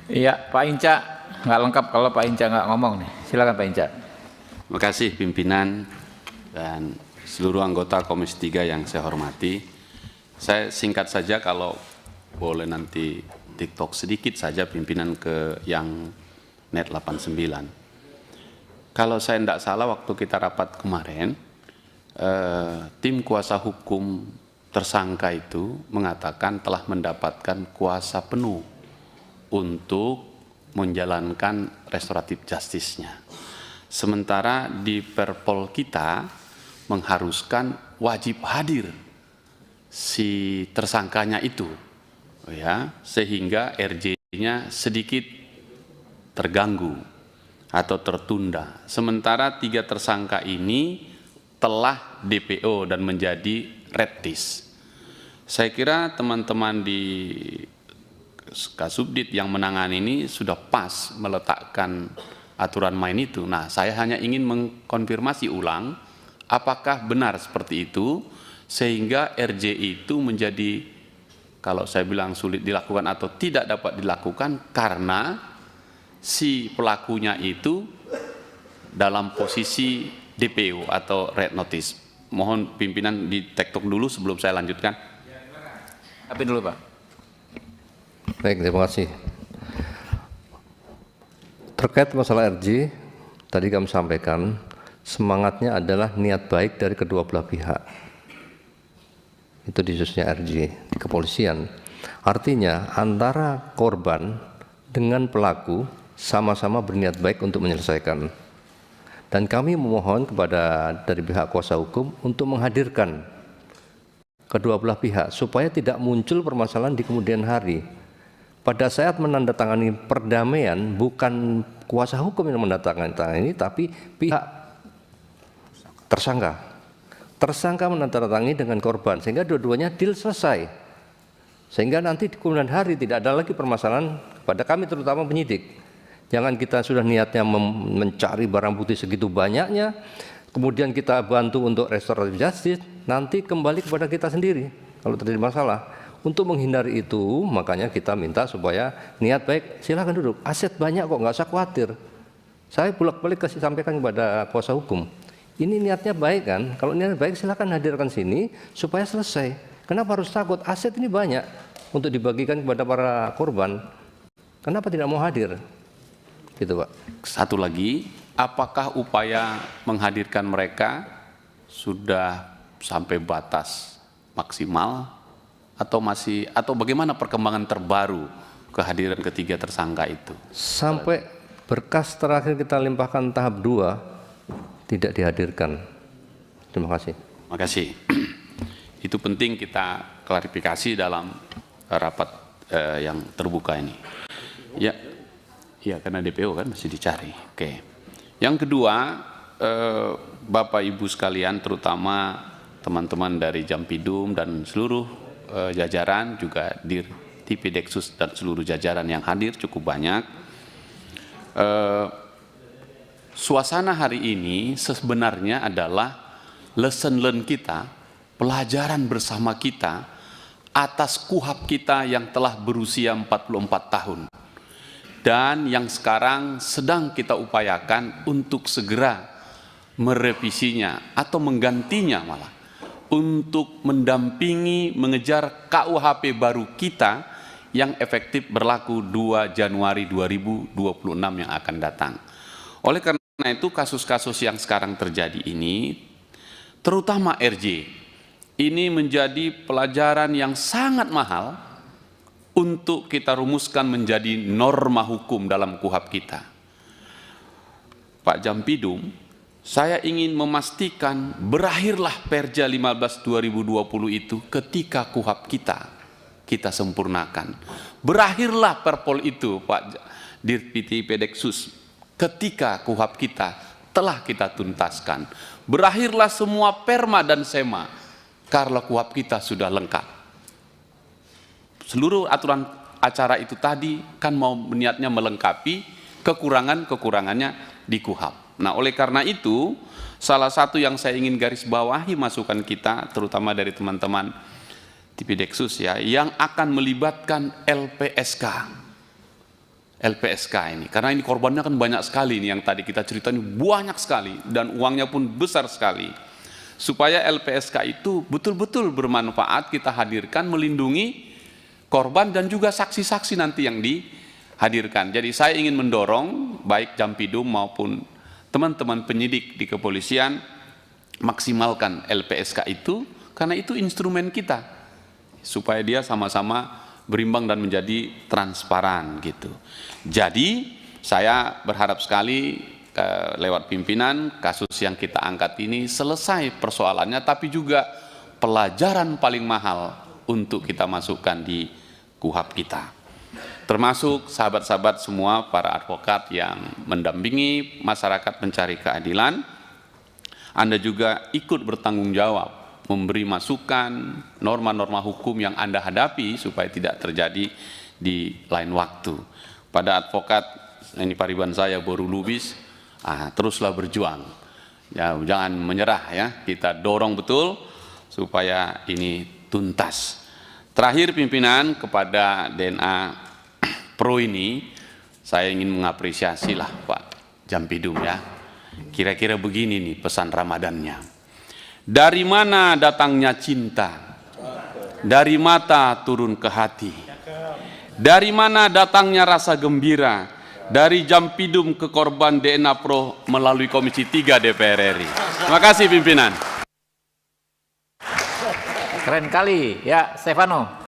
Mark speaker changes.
Speaker 1: Iya, Pak Inca nggak lengkap kalau Pak Inca nggak ngomong nih. Silakan Pak Inca.
Speaker 2: Terima kasih pimpinan dan seluruh anggota Komisi 3 yang saya hormati. Saya singkat saja kalau boleh nanti TikTok sedikit saja pimpinan ke yang Net 89. Kalau saya tidak salah waktu kita rapat kemarin, tim kuasa hukum tersangka itu mengatakan telah mendapatkan kuasa penuh untuk menjalankan restoratif justice-nya. Sementara di Perpol kita mengharuskan wajib hadir si tersangkanya itu, ya, sehingga RJ-nya sedikit terganggu atau tertunda. Sementara 3 tersangka ini telah DPO dan menjadi red list. Saya kira teman-teman di Kasubdit yang menangani ini sudah pas meletakkan aturan main itu. Nah, saya hanya ingin mengkonfirmasi ulang apakah benar seperti itu sehingga RJ itu menjadi, kalau saya bilang sulit dilakukan atau tidak dapat dilakukan karena si pelakunya itu dalam posisi DPO atau red notice. Mohon pimpinan di TikTok dulu sebelum saya lanjutkan.
Speaker 1: Tapi dulu Pak.
Speaker 3: Baik, terima kasih. Terkait masalah RJ, tadi kami sampaikan semangatnya adalah niat baik dari kedua belah pihak. Itu di khususnya RJ di kepolisian. Artinya antara korban dengan pelaku sama-sama berniat baik untuk menyelesaikan. Dan kami memohon kepada dari pihak kuasa hukum untuk menghadirkan kedua belah pihak supaya tidak muncul permasalahan di kemudian hari. Pada saat menandatangani perdamaian, bukan kuasa hukum yang menandatangani, tapi pihak tersangka. Tersangka menandatangani dengan korban, sehingga dua-duanya deal selesai. Sehingga nanti di kemudian hari tidak ada lagi permasalahan pada kami terutama penyidik. Jangan kita sudah niatnya mencari barang bukti segitu banyaknya, kemudian kita bantu untuk restoratif justice, nanti kembali kepada kita sendiri kalau terjadi masalah. Untuk menghindari itu, makanya kita minta supaya niat baik, silakan duduk. Aset banyak kok, nggak usah khawatir. Saya bolak-balik kasih sampaikan kepada kuasa hukum. Ini niatnya baik kan? Kalau niatnya baik, silakan hadirkan sini supaya selesai. Kenapa harus takut? Aset ini banyak untuk dibagikan kepada para korban. Kenapa tidak mau hadir? Gitu Pak.
Speaker 2: Satu lagi, apakah upaya menghadirkan mereka sudah sampai batas maksimal atau masih, atau bagaimana perkembangan terbaru kehadiran ketiga tersangka itu?
Speaker 3: Sampai berkas terakhir kita limpahkan tahap 2 tidak dihadirkan. Terima kasih.
Speaker 2: Terima kasih. Itu penting kita klarifikasi dalam rapat yang terbuka ini. Ya, ya karena DPO kan masih dicari. Oke. Yang kedua, Bapak Ibu sekalian, terutama teman-teman dari Jampidum dan seluruh jajaran, juga Dir Tipideksus dan seluruh jajaran yang hadir cukup banyak. Suasana hari ini sebenarnya adalah lesson learn kita, pelajaran bersama kita atas kuhap kita yang telah berusia 44 tahun dan yang sekarang sedang kita upayakan untuk segera merevisinya atau menggantinya malah, untuk mendampingi mengejar KUHP baru kita yang efektif berlaku 2 Januari 2026 yang akan datang. Oleh karena itu kasus-kasus yang sekarang terjadi ini, terutama RJ, ini menjadi pelajaran yang sangat mahal untuk kita rumuskan menjadi norma hukum dalam KUHP kita. Pak Jampidum, saya ingin memastikan berakhirlah Perja 15/2020 itu ketika KUHP kita sempurnakan. Berakhirlah Perpol itu Pak Dirpiti Pedeksus ketika KUHP kita telah kita tuntaskan. Berakhirlah semua Perma dan Sema karena KUHP kita sudah lengkap. Seluruh aturan acara itu tadi kan mau niatnya melengkapi kekurangan-kekurangannya di KUHP. Nah, oleh karena itu, salah satu yang saya ingin garis bawahi masukan kita, terutama dari teman-teman Tipideksus ya, yang akan melibatkan LPSK. LPSK ini, karena ini korbannya kan banyak sekali nih, yang tadi kita cerita ini banyak sekali dan uangnya pun besar sekali. Supaya LPSK itu betul-betul bermanfaat, kita hadirkan melindungi korban dan juga saksi-saksi nanti yang dihadirkan. Jadi saya ingin mendorong baik Jampidum maupun teman-teman penyidik di kepolisian maksimalkan LPSK itu, karena itu instrumen kita supaya dia sama-sama berimbang dan menjadi transparan gitu. Jadi saya berharap sekali lewat pimpinan kasus yang kita angkat ini selesai persoalannya, tapi juga pelajaran paling mahal untuk kita masukkan di KUHP kita. Termasuk sahabat-sahabat semua para advokat yang mendampingi masyarakat mencari keadilan, Anda juga ikut bertanggung jawab memberi masukan norma-norma hukum yang Anda hadapi supaya tidak terjadi di lain waktu. Pada advokat, ini pariban saya Boru Lubis, teruslah berjuang. Ya, jangan menyerah ya, kita dorong betul supaya ini tuntas. Terakhir pimpinan, kepada DNA Pro ini, saya ingin mengapresiasi lah Pak Jampidum ya. Kira-kira begini nih pesan Ramadannya. Dari mana datangnya cinta? Dari mata turun ke hati. Dari mana datangnya rasa gembira? Dari Jampidum ke korban DNA Pro melalui Komisi 3 DPR RI. Terima kasih pimpinan.
Speaker 1: Keren kali ya, Stefano.